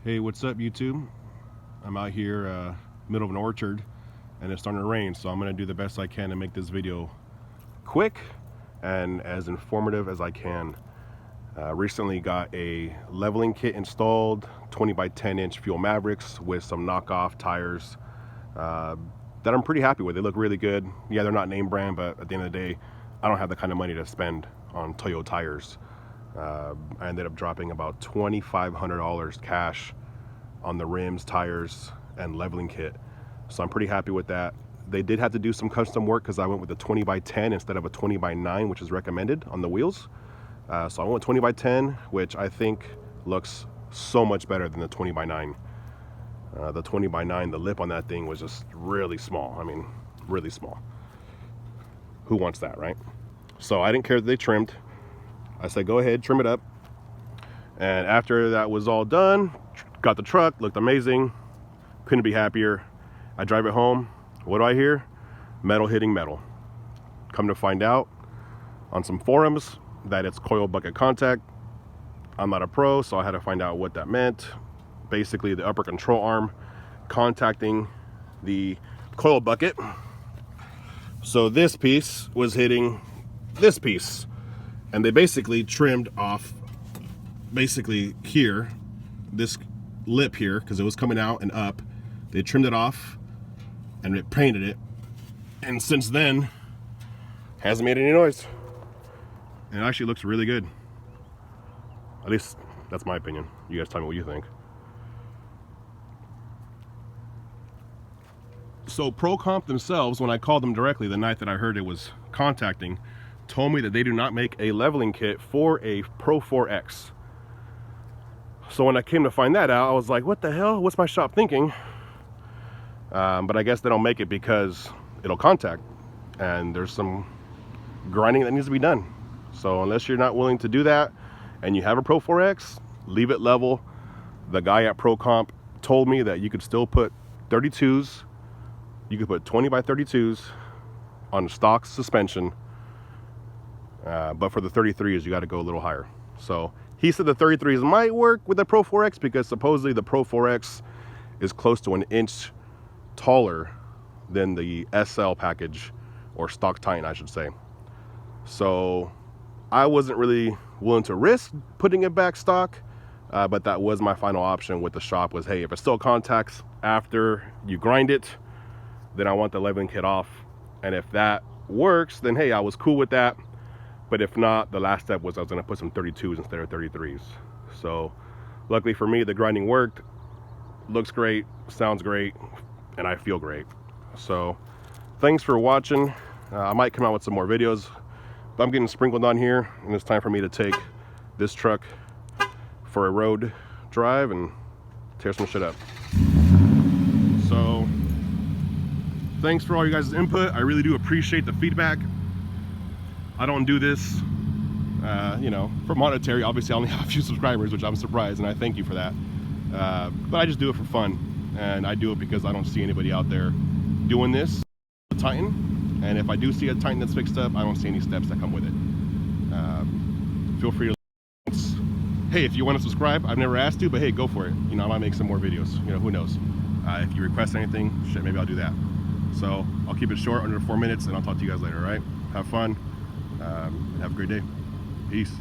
Hey, what's up YouTube? I'm out here middle of an orchard and it's starting to rain, so I'm gonna do the best I can to make this video quick and as informative as I can. Recently got a leveling kit installed, 20 by 10 inch Fuel Mavericks with some knockoff tires that I'm pretty happy with. They look really good. Yeah, they're not name brand, but at the end of the day, I don't have the kind of money to spend on Toyo tires. I ended up dropping about $2,500 cash on the rims, tires, and leveling kit. So I'm pretty happy with that. They did have to do some custom work because I went with a 20 by 10 instead of a 20 by 9, which is recommended on the wheels. So I went 20 by 10, which I think looks so much better than the 20 by 9. The 20 by 9, the lip on that thing was just really small. I mean, really small. Who wants that, right? So I didn't care that they trimmed. I said, go ahead, trim it up. And after that was all done, got the truck, looked amazing. Couldn't be happier. I drive it home. What do I hear? Metal hitting metal. Come to find out on some forums that it's coil bucket contact. I'm not a pro, so I had to find out what that meant. Basically, the upper control arm contacting the coil bucket. So this piece was hitting this piece. And they basically trimmed off, basically here, this lip here, because it was coming out and up. They trimmed it off and it painted it. And since then, hasn't made any noise. And it actually looks really good. At least, that's my opinion. You guys tell me what you think. So ProComp themselves, when I called them directly the night that I heard it was contacting, told me that they do not make a leveling kit for a Pro 4X. So when I came to find that out, I was like, what the hell? What's my shop thinking? But I guess they don't make it because it'll contact. And there's some grinding that needs to be done. So unless you're not willing to do that and you have a Pro 4X, leave it level. The guy at ProComp told me that you could still put 32s. You could put 20 by 32s on stock suspension. But for the 33s, you got to go a little higher. So he said the 33s might work with the Pro 4X because supposedly the Pro 4X is close to an inch taller than the SL package, or stock Titan, I should say. So I wasn't really willing to risk putting it back stock, but that was my final option with the shop was, hey, if it still contacts after you grind it, then I want the leveling kit off. And if that works, then hey, I was cool with that. But if not, the last step was I was going to put some 32s instead of 33s. So luckily for me, the grinding worked. Looks great, sounds great, and I feel great. So thanks for watching. I might come out with some more videos, but I'm getting sprinkled on here, and it's time for me to take this truck for a road drive and tear some shit up. So thanks for all you guys' input. I really do appreciate the feedback. I don't do this, you know, for monetary. Obviously, I only have a few subscribers, which I'm surprised, and I thank you for that. But I just do it for fun, and I do it because I don't see anybody out there doing this, a Titan. And if I do see a Titan that's fixed up, I don't see any steps that come with it. Feel free to. Hey, if you want to subscribe, I've never asked to, but hey, go for it. You know, I might make some more videos. You know, who knows? If you request anything, shit, maybe I'll do that. So I'll keep it short, under 4 minutes, and I'll talk to you guys later. All right? Have fun. Have a great day. Peace.